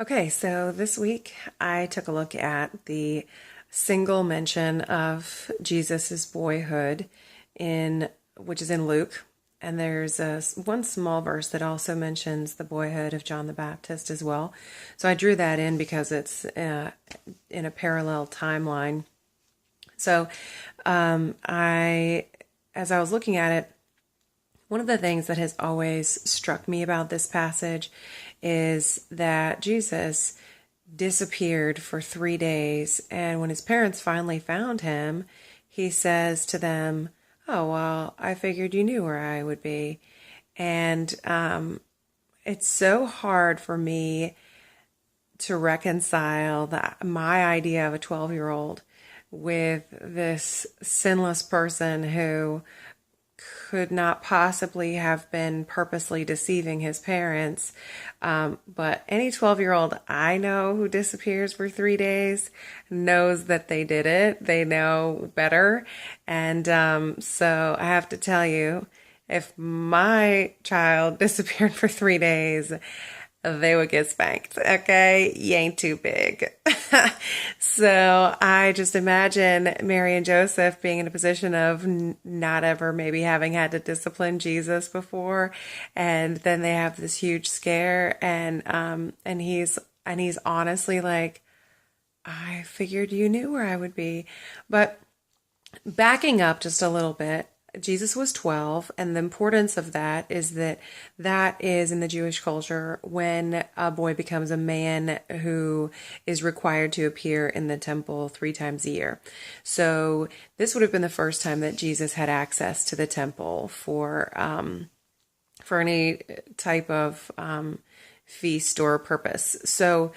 Okay, so this week I took a look at the single mention of Jesus's boyhood in which is in Luke, and there's one small verse that also mentions the boyhood of John the Baptist as well. So I drew that in because it's in a parallel timeline. So as I was looking at it, one of the things that has always struck me about this passage is that Jesus disappeared for 3 days, and when his parents finally found him, he says to them, "Oh, well, I figured you knew where I would be." And it's so hard for me to reconcile my idea of a 12-year-old with this sinless person who could not possibly have been purposely deceiving his parents. But any 12-year-old I know who disappears for 3 days knows that they did it. They know better. And so I have to tell you, if my child disappeared for 3 days, they would get spanked. Okay, you ain't too big. So I just imagine Mary and Joseph being in a position of not ever maybe having had to discipline Jesus before, and then they have this huge scare, and he's honestly like, "I figured you knew where I would be." But backing up just a little bit, Jesus was 12, and the importance of that is that is in the Jewish culture when a boy becomes a man who is required to appear in the temple 3 times a year. So this would have been the first time that Jesus had access to the temple for any type of feast or purpose. So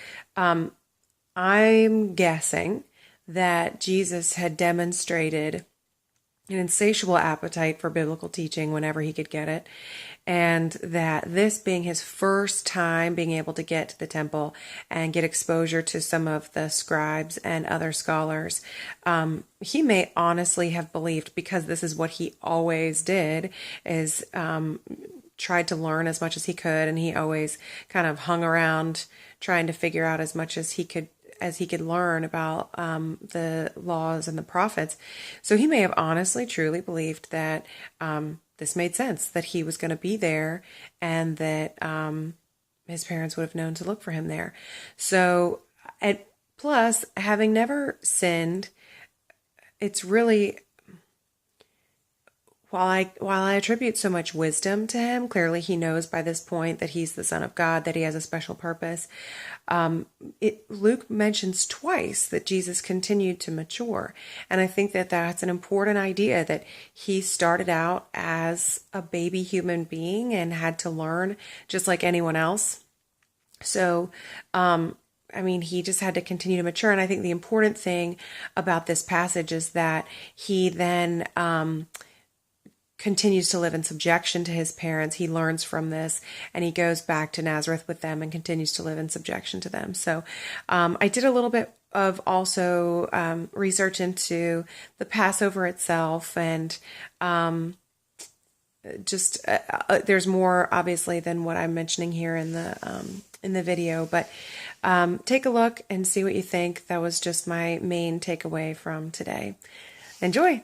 I'm guessing that Jesus had demonstrated an insatiable appetite for biblical teaching whenever he could get it, and that this being his first time being able to get to the temple and get exposure to some of the scribes and other scholars, he may honestly have believed, because this is what he always did, is tried to learn as much as he could, and he always kind of hung around trying to figure out as much as he could learn about the laws and the prophets. So he may have honestly, truly believed that this made sense, that he was going to be there, and that his parents would have known to look for him there. So, plus, having never sinned, it's really, while I attribute so much wisdom to him, clearly he knows by this point that he's the Son of God, that he has a special purpose. Luke mentions twice that Jesus continued to mature. And I think that that's an important idea, that he started out as a baby human being and had to learn just like anyone else. So, he just had to continue to mature. And I think the important thing about this passage is that he then continues to live in subjection to his parents. He learns from this, and he goes back to Nazareth with them and continues to live in subjection to them. So I did a little bit of also research into the Passover itself, and there's more obviously than what I'm mentioning here in the video, but take a look and see what you think. That was just my main takeaway from today. Enjoy.